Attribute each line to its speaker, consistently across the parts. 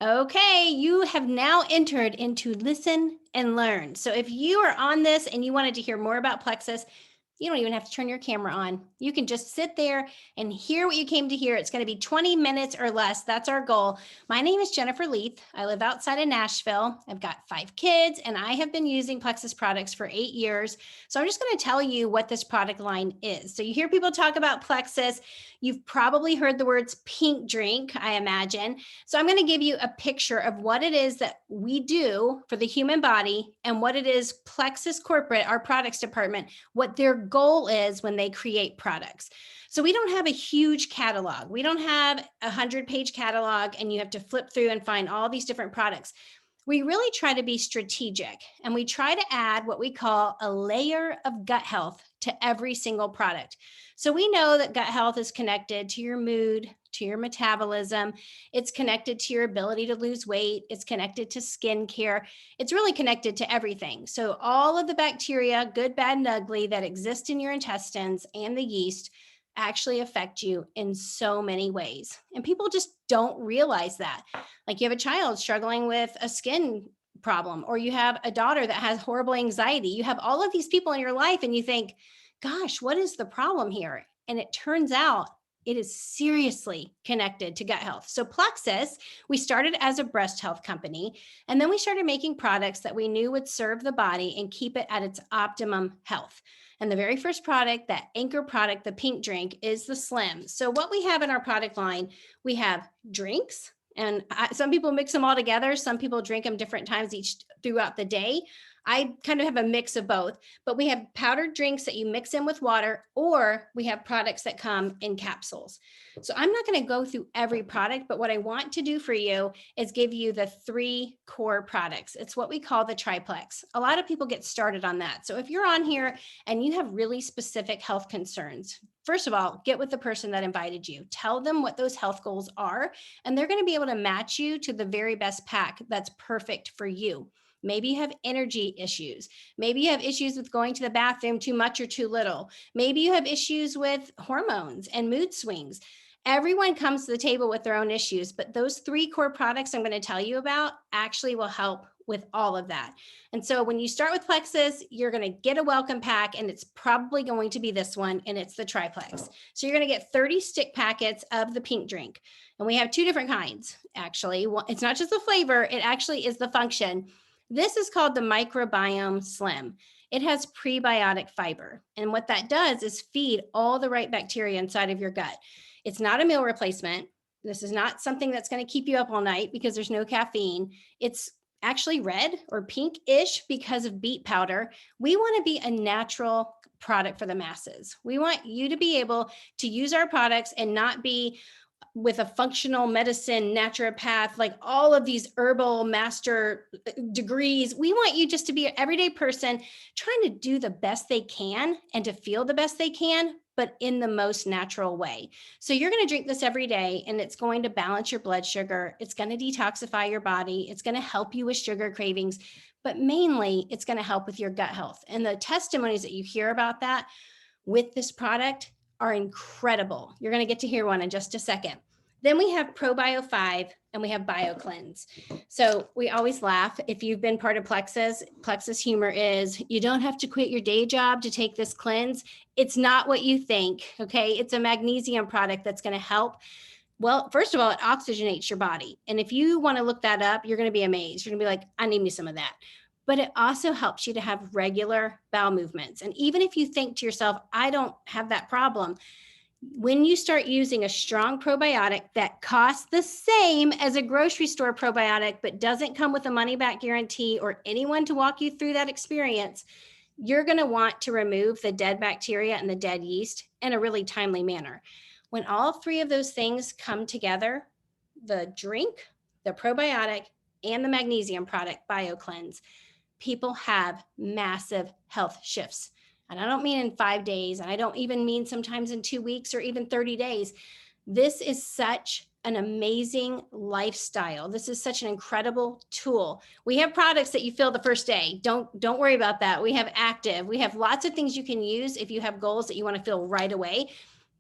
Speaker 1: Okay, you have now entered into listen and learn. So if you are on this and you wanted to hear more about Plexus, you don't even have to turn your camera on. You can just sit there and hear what you came to hear. It's going to be 20 minutes or less. That's our goal. My name is Jennifer Leith. I live outside of Nashville. I've got 5 kids and I have been using Plexus products for 8 years. So I'm just going to tell you what this product line is. So you hear people talk about Plexus. You've probably heard the words pink drink, I imagine. So I'm going to give you a picture of what it is that we do for the human body and what it is Plexus Corporate, our products department, what their goal is when they create products. So we don't have a huge catalog. We don't have a 100-page catalog and you have to flip through and find all these different products. We really try to be strategic and we try to add what we call a layer of gut health to every single product. So we know that gut health is connected to your mood, to your metabolism. It's connected to your ability to lose weight. It's connected to skincare. It's really connected to everything. So all of the bacteria, good, bad, and ugly, that exist in your intestines and the yeast actually affect you in so many ways. And people just don't realize that. Like you have a child struggling with a skin problem, or you have a daughter that has horrible anxiety. You have all of these people in your life and you think, gosh, what is the problem here? And it turns out it is seriously connected to gut health. So Plexus, we started as a breast health company, and then we started making products that we knew would serve the body and keep it at its optimum health. And the very first product, that anchor product, the pink drink, is the Slim. So what we have in our product line, we have drinks, and some people mix them all together. Some people drink them different times throughout the day. I kind of have a mix of both, but we have powdered drinks that you mix in with water, or we have products that come in capsules. So I'm not going to go through every product, but what I want to do for you is give you the 3 core products. It's what we call the Triplex. A lot of people get started on that. So if you're on here and you have really specific health concerns, first of all, get with the person that invited you. Tell them what those health goals are, and they're going to be able to match you to the very best pack that's perfect for you. Maybe you have energy issues. Maybe you have issues with going to the bathroom too much or too little. Maybe you have issues with hormones and mood swings. Everyone comes to the table with their own issues, but those 3 core products I'm going to tell you about actually will help with all of that. And so when you start with Plexus, you're going to get a welcome pack, and it's probably going to be this one, and it's the Triplex. So you're going to get 30 stick packets of the pink drink. And we have 2 different kinds, actually. It's not just the flavor, it actually is the function. This is called the Microbiome Slim. It has prebiotic fiber. And what that does is feed all the right bacteria inside of your gut. It's not a meal replacement. This is not something that's going to keep you up all night because there's no caffeine. It's actually red or pink-ish because of beet powder. We want to be a natural product for the masses. We want you to be able to use our products and not be with a functional medicine naturopath, like all of these herbal master degrees. We want you just to be an everyday person trying to do the best they can and to feel the best they can, but in the most natural way. So you're going to drink this every day, and it's going to balance your blood sugar. It's going to detoxify your body. It's going to help you with sugar cravings, but mainly it's going to help with your gut health. And the testimonies that you hear about that with this product are incredible. You're going to get to hear one in just a second. Then we have ProBio 5 and we have Biocleanse. So we always laugh. If you've been part of Plexus humor is you don't have to quit your day job to take this cleanse. It's not what you think, okay? It's a magnesium product that's going to help. Well, first of all, it oxygenates your body. And if you want to look that up, you're going to be amazed. You're going to be like, I need me some of that. But it also helps you to have regular bowel movements. And even if you think to yourself, I don't have that problem, when you start using a strong probiotic that costs the same as a grocery store probiotic, but doesn't come with a money back guarantee or anyone to walk you through that experience, you're going to want to remove the dead bacteria and the dead yeast in a really timely manner. When all 3 of those things come together, the drink, the probiotic, and the magnesium product, Biocleanse, people have massive health shifts. And I don't mean in 5 days, and I don't even mean sometimes in 2 weeks or even 30 days. This is such an amazing lifestyle. This is such an incredible tool. We have products that you feel the first day. Don't worry about that. We have active. We have lots of things you can use if you have goals that you want to feel right away.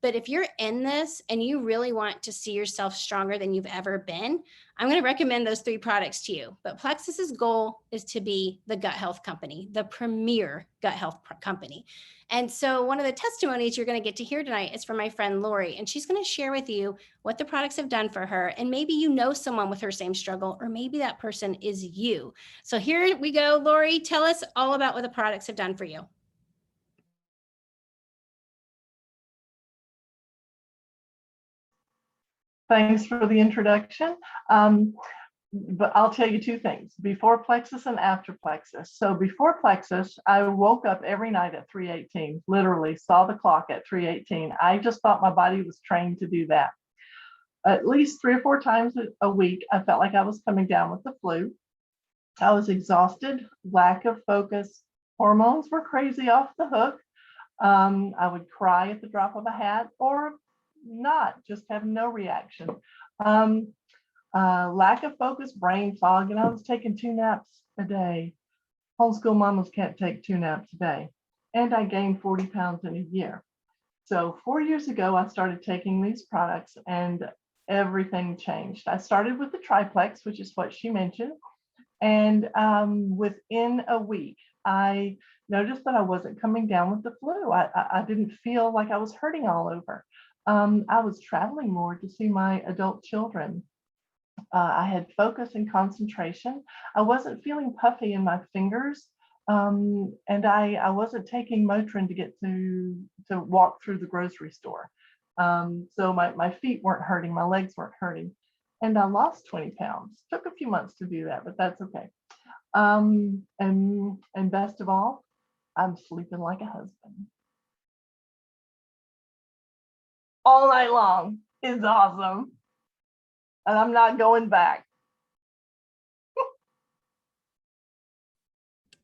Speaker 1: But if you're in this and you really want to see yourself stronger than you've ever been, I'm going to recommend those 3 products to you. But Plexus's goal is to be the gut health company, the premier gut health company. And so one of the testimonies you're going to get to hear tonight is from my friend Lori, and she's going to share with you what the products have done for her. And maybe you know someone with her same struggle, or maybe that person is you. So here we go. Lori, tell us all about what the products have done for you.
Speaker 2: Thanks for the introduction. But I'll tell you 2 things, before Plexus and after Plexus. So before Plexus, I woke up every night at 3:18, literally saw the clock at 3:18. I just thought my body was trained to do that. At least 3 or 4 times a week, I felt like I was coming down with the flu. I was exhausted, lack of focus, hormones were crazy off the hook. I would cry at the drop of a hat, or not, just have no reaction. Lack of focus, brain fog, and I was taking 2 naps a day. Homeschool mamas can't take 2 naps a day. And I gained 40 pounds in a year. So 4 years ago, I started taking these products and everything changed. I started with the Triplex, which is what she mentioned. And within a week, I noticed that I wasn't coming down with the flu. I didn't feel like I was hurting all over. I was traveling more to see my adult children. I had focus and concentration. I wasn't feeling puffy in my fingers. And I wasn't taking Motrin to get to walk through the grocery store. So my feet weren't hurting, my legs weren't hurting. And I lost 20 pounds. Took a few months to do that, but that's okay. And best of all, I'm sleeping like a husband. All night long is awesome. And I'm not going back.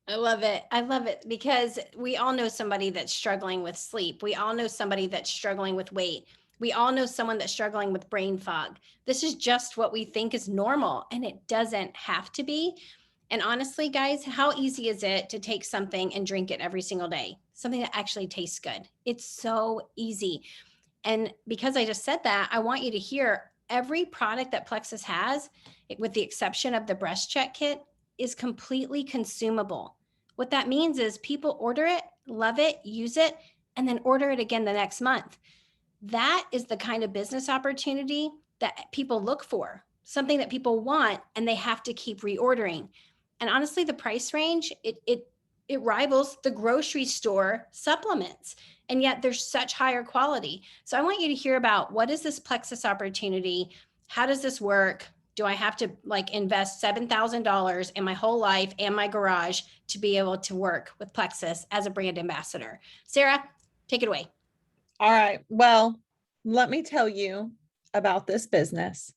Speaker 1: I love it. I love it because we all know somebody that's struggling with sleep. We all know somebody that's struggling with weight. We all know someone that's struggling with brain fog. This is just what we think is normal, and it doesn't have to be. And honestly, guys, how easy is it to take something and drink it every single day? Something that actually tastes good. It's so easy. And because I just said that, I want you to hear every product that Plexus has, with the exception of the breast check kit, is completely consumable. What that means is people order it, love it, use it, and then order it again the next month. That is the kind of business opportunity that people look for, something that people want, and they have to keep reordering. And honestly, the price range, it rivals the grocery store supplements, and yet there's such higher quality. So I want you to hear about, what is this Plexus opportunity? How does this work? Do I have to invest $7,000 in my whole life and my garage to be able to work with Plexus as a brand ambassador? Sarah, take it away.
Speaker 3: All right. Well, let me tell you about this business.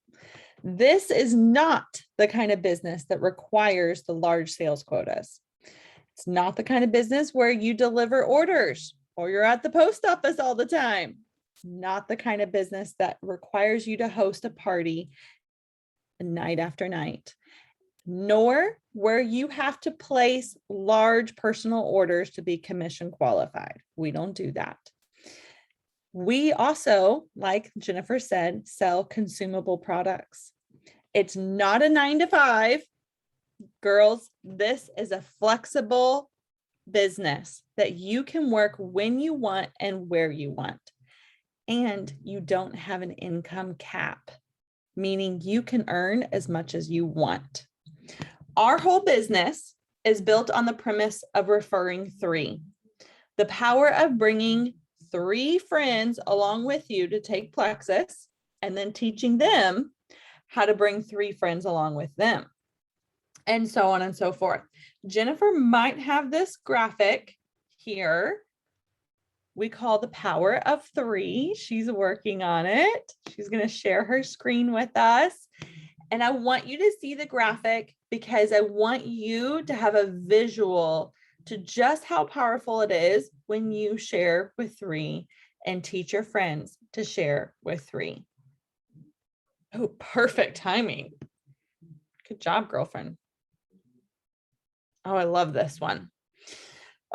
Speaker 3: This is not the kind of business that requires the large sales quotas. It's not the kind of business where you deliver orders or you're at the post office all the time. Not the kind of business that requires you to host a party night after night, nor where you have to place large personal orders to be commission qualified. We don't do that. We also, like Jennifer said, sell consumable products. It's not a 9-to-5. Girls, this is a flexible business that you can work when you want and where you want. And you don't have an income cap, meaning you can earn as much as you want. Our whole business is built on the premise of referring 3. The power of bringing 3 friends along with you to take Plexus, and then teaching them how to bring 3 friends along with them, and so on and so forth. Jennifer might have this graphic here. We call the power of 3. She's working on it. She's going to share her screen with us. And I want you to see the graphic because I want you to have a visual to just how powerful it is when you share with 3 and teach your friends to share with 3. Oh, perfect timing. Good job, girlfriend. Oh, I love this one.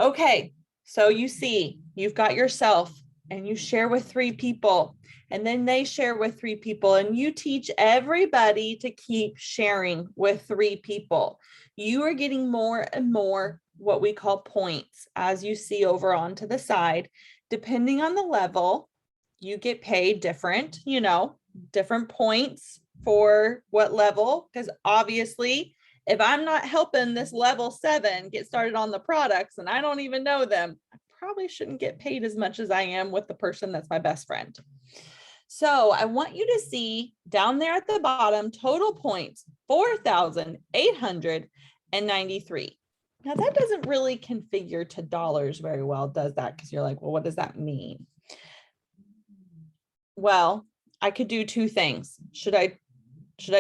Speaker 3: Okay, so you see, you've got yourself and you share with 3 people, and then they share with 3 people, and you teach everybody to keep sharing with 3 people. You are getting more and more what we call points, as you see over onto the side. Depending on the level, you get paid different, different points for what level, because obviously if I'm not helping this level 7 get started on the products and I don't even know them, I probably shouldn't get paid as much as I am with the person that's my best friend. So I want you to see down there at the bottom, total points, 4,893. Now that doesn't really configure to dollars very well, does that? Because you're like, well, what does that mean? Well, I could do 2 things. Should I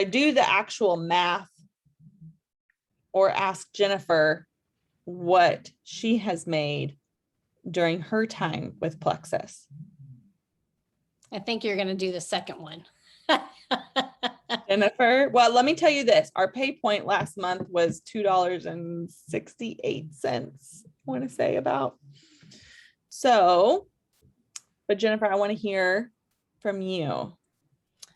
Speaker 3: do the actual math or ask Jennifer what she has made during her time with Plexus?
Speaker 1: I think you're going to do the second one.
Speaker 3: Jennifer, well, let me tell you this. Our pay point last month was $2.68, I want to say about. So, but Jennifer, I want to hear from you.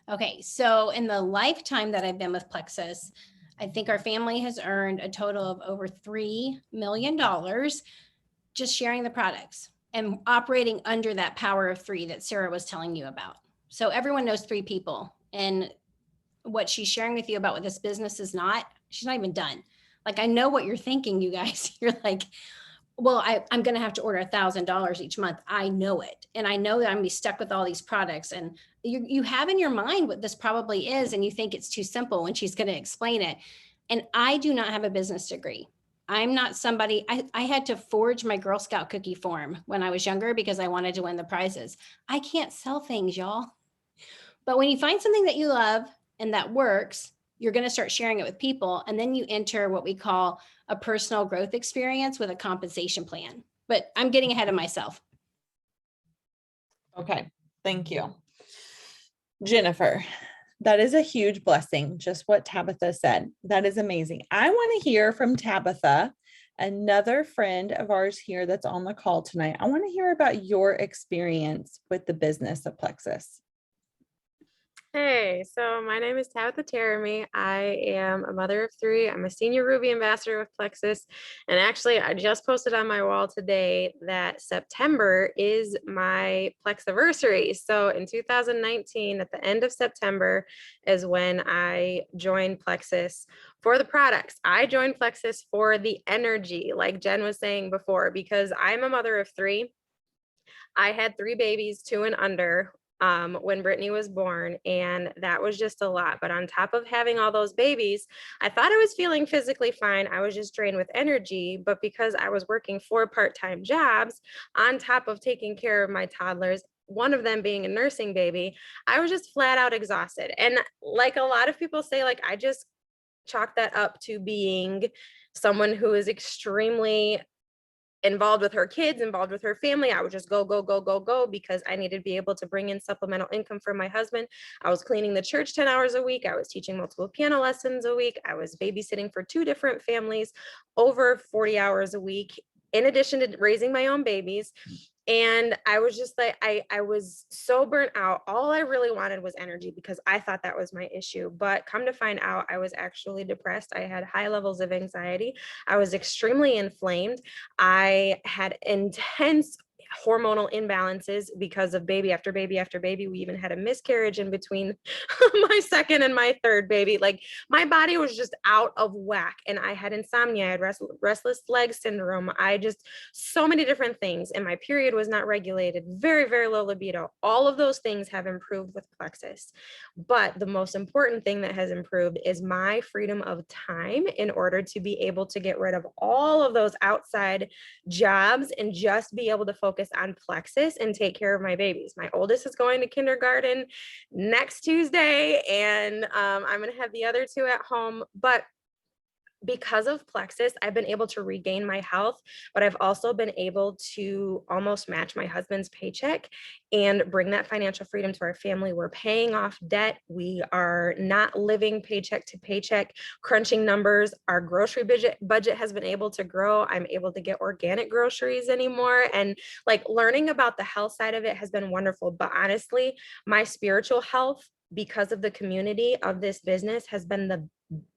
Speaker 1: Okay, so in the lifetime that I've been with Plexus, I think our family has earned a total of over $3 million just sharing the products and operating under that power of 3 that Sarah was telling you about. So everyone knows 3 people, and what she's sharing with you about what this business is not, she's not even done. Like, I know what you're thinking, you guys. You're like, well, I'm going to have to order $1,000 each month. I know it. And I know that I'm going to be stuck with all these products. And you have in your mind what this probably is, and you think it's too simple when she's going to explain it. And I do not have a business degree. I'm not somebody, I had to forge my Girl Scout cookie form when I was younger because I wanted to win the prizes. I can't sell things, y'all. But when you find something that you love and that works, you're going to start sharing it with people. And then you enter what we call a personal growth experience with a compensation plan. But I'm getting ahead of myself.
Speaker 3: Okay, thank you. Jennifer, that is a huge blessing, just what Tabitha said. That is amazing. I want to hear from Tabitha, another friend of ours here that's on the call tonight. I want to hear about your experience with the business of Plexus.
Speaker 4: Hey, so my name is Tabitha Teremi. I am a mother of 3. I'm a senior Ruby ambassador with Plexus. And actually, I just posted on my wall today that September is my Plexiversary. So in 2019, at the end of September, is when I joined Plexus for the products. I joined Plexus for the energy, like Jen was saying before, because I'm a mother of 3. I had 3 babies, 2 and under, when Brittany was born, and that was just a lot. But on top of having all those babies, I thought I was feeling physically fine. I was just drained with energy, but because I was working 4 part-time jobs on top of taking care of my toddlers, one of them being a nursing baby, I was just flat out exhausted. And like a lot of people say, like, I just chalk that up to being someone who is extremely involved with her kids, involved with her family. I would just go because I needed to be able to bring in supplemental income for my husband. I was cleaning the church 10 hours a week. I was teaching multiple piano lessons a week. I was babysitting for 2 different families over 40 hours a week, in addition to raising my own babies. And I was just like, I was so burnt out. All I really wanted was energy because I thought that was my issue. But come to find out, I was actually depressed. I had high levels of anxiety. I was extremely inflamed. I had intense hormonal imbalances because of baby after baby after baby. We even had a miscarriage in between my second and my third baby. Like, my body was just out of whack, and I had insomnia. I had restless leg syndrome. I just, so many different things. And my period was not regulated, very, very low libido. All of those things have improved with Plexus. But the most important thing that has improved is my freedom of time in order to be able to get rid of all of those outside jobs and just be able to focus on Plexus and take care of my babies. My oldest is going to kindergarten next Tuesday, and I'm going to have the other 2 at home. But because of Plexus, I've been able to regain my health, but I've also been able to almost match my husband's paycheck and bring that financial freedom to our family. We're paying off debt. We are not living paycheck to paycheck, crunching numbers. Our grocery budget has been able to grow. I'm able to get organic groceries anymore. And like learning about the health side of it has been wonderful. But honestly, my spiritual health, because of the community of this business, has been the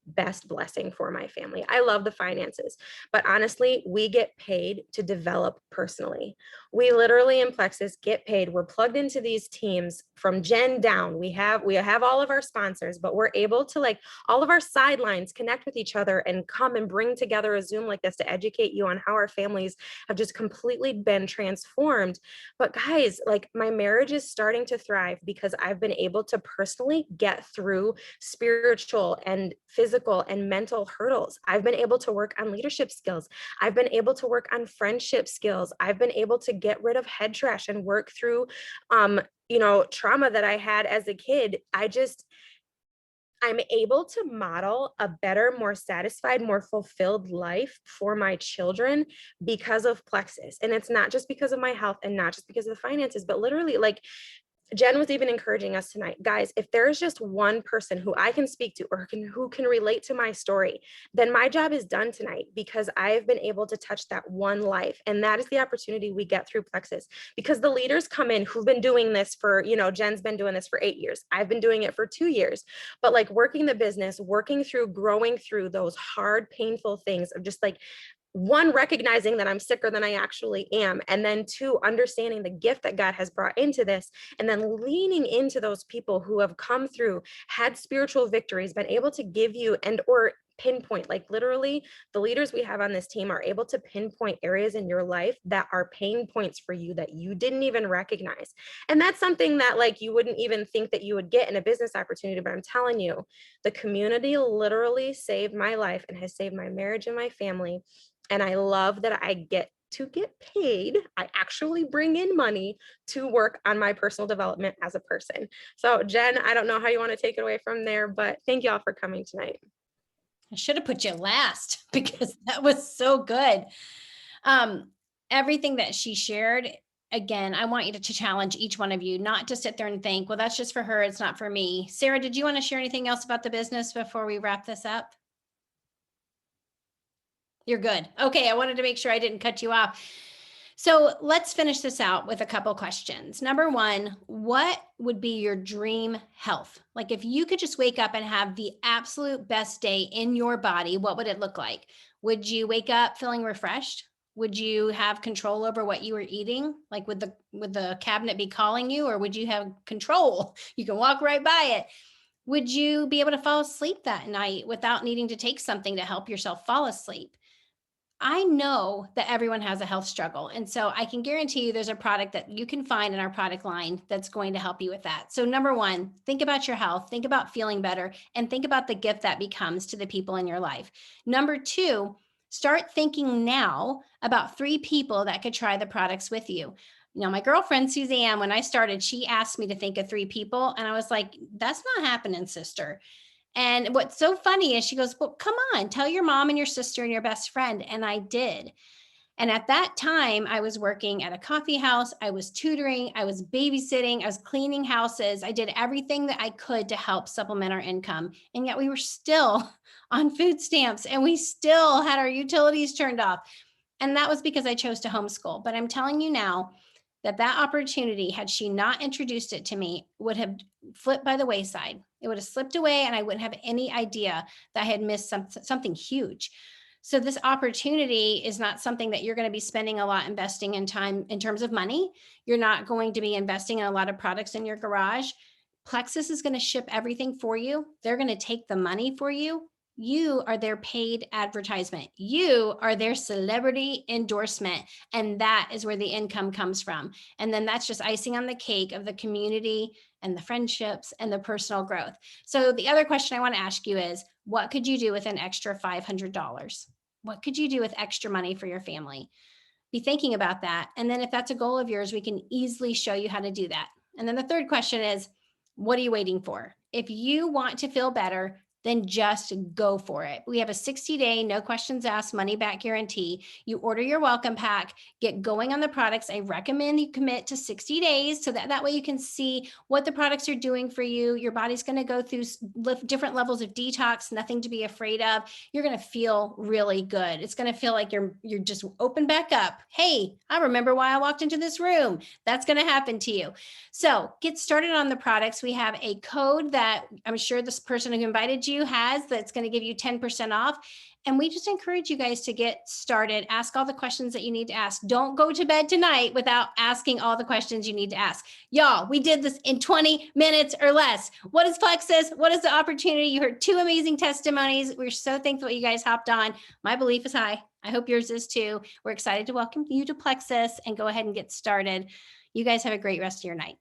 Speaker 4: best blessing for my family. I love the finances, but honestly, we get paid to develop personally. We literally in Plexus get paid. We're plugged into these teams from Gen down. We have all of our sponsors, but we're able to like all of our sidelines connect with each other and come and bring together a Zoom like this to educate you on how our families have just completely been transformed. But guys, like my marriage is starting to thrive because I've been able to personally get through spiritual and physical and mental hurdles. I've been able to work on leadership skills. I've been able to work on friendship skills. I've been able to get rid of head trash and work through, trauma that I had as a kid. I'm able to model a better, more satisfied, more fulfilled life for my children because of Plexus. And it's not just because of my health and not just because of the finances, but literally like Jen was even encouraging us tonight, guys, if there's just one person who I can speak to or who can relate to my story, then my job is done tonight because I've been able to touch that one life. And that is the opportunity we get through Plexus, because the leaders come in who've been doing this for, Jen's been doing this for 8 years. I've been doing it for 2 years, but like working the business, working through, growing through those hard, painful things of just like, one, recognizing that I'm sicker than I actually am. And then two, understanding the gift that God has brought into this. And then leaning into those people who have come through, had spiritual victories, been able to give you or pinpoint, like literally the leaders we have on this team are able to pinpoint areas in your life that are pain points for you that you didn't even recognize. And that's something that like you wouldn't even think that you would get in a business opportunity. But I'm telling you, the community literally saved my life and has saved my marriage and my family. And I love that I get to get paid. I actually bring in money to work on my personal development as a person. So Jen, I don't know how you want to take it away from there, but thank you all for coming tonight.
Speaker 1: I should have put you last because that was so good. Everything that she shared, again, I want you to challenge each one of you, not to sit there and think, well, that's just for her, it's not for me. Sarah, did you want to share anything else about the business before we wrap this up? You're good. Okay, I wanted to make sure I didn't cut you off. So let's finish this out with a couple questions. Number one, what would be your dream health? Like if you could just wake up and have the absolute best day in your body, what would it look like? Would you wake up feeling refreshed? Would you have control over what you were eating? Like would the cabinet be calling you, or would you have control? You can walk right by it. Would you be able to fall asleep that night without needing to take something to help yourself fall asleep? I know that everyone has a health struggle. And so I can guarantee you there's a product that you can find in our product line that's going to help you with that. So number one, think about your health, think about feeling better, and think about the gift that becomes to the people in your life. Number two, start thinking now about 3 people that could try the products with you. My girlfriend, Suzanne, when I started, she asked me to think of 3 people. And I was like, that's not happening, sister. And what's so funny is she goes, well, come on, tell your mom and your sister and your best friend. And I did. And at that time, I was working at a coffee house. I was tutoring. I was babysitting. I was cleaning houses. I did everything that I could to help supplement our income. And yet we were still on food stamps and we still had our utilities turned off. And that was because I chose to homeschool. But I'm telling you now, that opportunity, had she not introduced it to me, would have flipped by the wayside. It would have slipped away and I wouldn't have any idea that I had missed something huge. So this opportunity is not something that you're going to be spending a lot investing in time in terms of money. You're not going to be investing in a lot of products in your garage. Plexus is going to ship everything for you. They're going to take the money for you. You are their paid advertisement. You are their celebrity endorsement. And that is where the income comes from. And then that's just icing on the cake of the community and the friendships and the personal growth. So the other question I want to ask you is, what could you do with an extra $500? What could you do with extra money for your family? Be thinking about that. And then if that's a goal of yours, we can easily show you how to do that. And then the third question is, what are you waiting for? If you want to feel better, then just go for it. We have a 60-day, no questions asked, money back guarantee. You order your welcome pack, get going on the products. I recommend you commit to 60 days so that way you can see what the products are doing for you. Your body's going to go through different levels of detox, nothing to be afraid of. You're going to feel really good. It's going to feel like you're just open back up. Hey, I remember why I walked into this room. That's going to happen to you. So get started on the products. We have a code that I'm sure this person who invited you has that's going to give you 10% off. And we just encourage you guys to get started. Ask all the questions that you need to ask. Don't go to bed tonight without asking all the questions you need to ask. Y'all, we did this in 20 minutes or less. What is Plexus? What is the opportunity? You heard 2 amazing testimonies. We're so thankful you guys hopped on. My belief is high. I hope yours is too. We're excited to welcome you to Plexus and go ahead and get started. You guys have a great rest of your night.